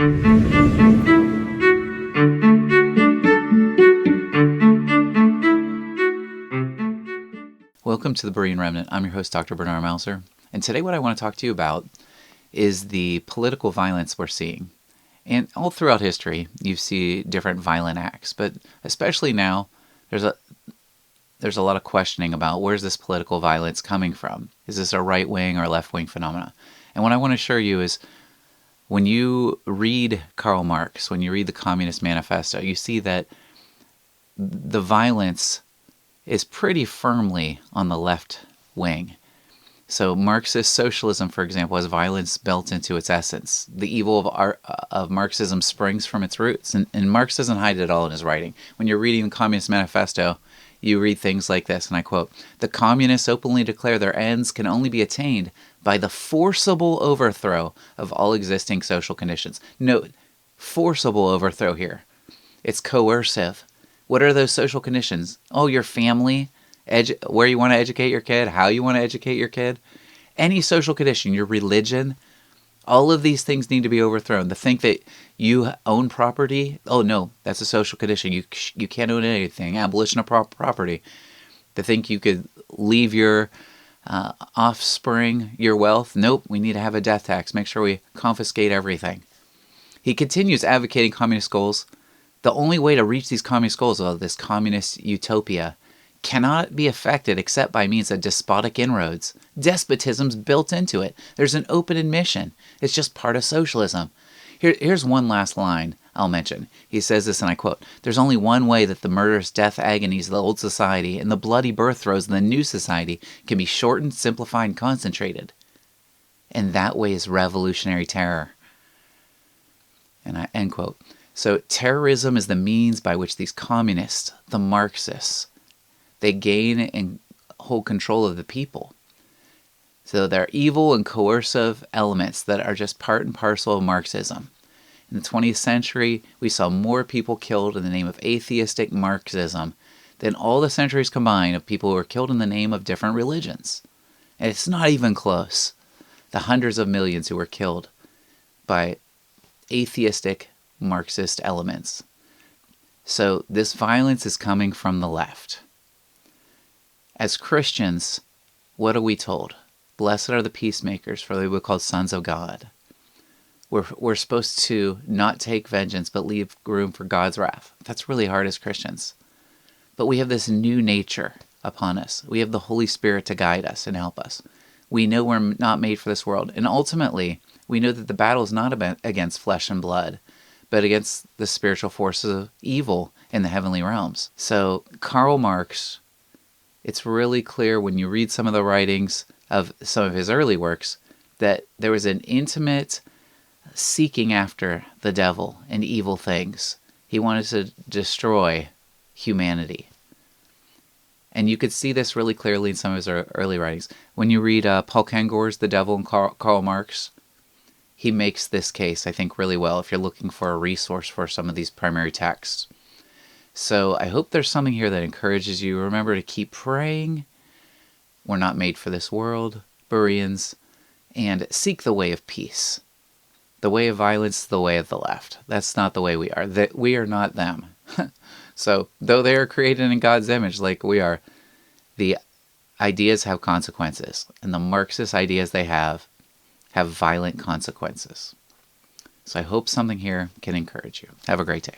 Welcome to the Berean Remnant. I'm your host, Dr. Bernard Mauser, and today what I want to talk to you about is the political violence we're seeing. And all throughout history, you see different violent acts, but especially now, there's a lot of questioning about where's this political violence coming from? Is this a right-wing or left-wing phenomena? And what I want to assure you is when you read Karl Marx, when you read the Communist Manifesto, you see that the violence is pretty firmly on the left wing. So Marxist socialism, for example, has violence built into its essence. The evil of Marxism springs from its roots, and Marx doesn't hide it all in his writing. When you're reading the Communist Manifesto, you read things like this, and I quote, "The communists openly declare their ends can only be attained by the forcible overthrow of all existing social conditions." Note, forcible overthrow here. It's coercive. What are those social conditions? Oh, your family, where you want to educate your kid, how you want to educate your kid. Any social condition, your religion, all of these things need to be overthrown. To think that you own property, oh no, that's a social condition. You can't own anything. Abolition of property. To think you could leave your offspring your wealth, nope, we need to have a death tax. Make sure we confiscate everything. He continues advocating communist goals. The only way to reach these communist goals, this communist utopia, cannot be effected except by means of despotic inroads. Despotism's built into it. There's an open admission. It's just part of socialism. Here's one last line I'll mention. He says this, and I quote, "There's only one way that the murderous death agonies of the old society and the bloody birth throes of the new society can be shortened, simplified, and concentrated. And that way is revolutionary terror." And I end quote. So terrorism is the means by which these communists, the Marxists, they gain and hold control of the people. So they're evil and coercive elements that are just part and parcel of Marxism. In the 20th century, we saw more people killed in the name of atheistic Marxism than all the centuries combined of people who were killed in the name of different religions. And it's not even close. The hundreds of millions who were killed by atheistic Marxist elements. So this violence is coming from the left. As Christians, what are we told? Blessed are the peacemakers, for they will be called sons of God. We're supposed to not take vengeance, but leave room for God's wrath. That's really hard as Christians. But we have this new nature upon us. We have the Holy Spirit to guide us and help us. We know we're not made for this world. And ultimately, we know that the battle is not against flesh and blood, but against the spiritual forces of evil in the heavenly realms. So Karl Marx, it's really clear when you read some of the writings of some of his early works that there was an intimate seeking after the devil and evil things. He wanted to destroy humanity. And you could see this really clearly in some of his early writings. When you read Paul Kengor's The Devil and Karl Marx, he makes this case, I think, really well if you're looking for a resource for some of these primary texts. So I hope there's something here that encourages you. Remember to keep praying. We're not made for this world, Bereans, and seek the way of peace. The way of violence is the way of the left. That's not the way we are. We are not them. So though they are created in God's image like we are, the ideas have consequences, and the Marxist ideas they have violent consequences. So I hope something here can encourage you. Have a great day.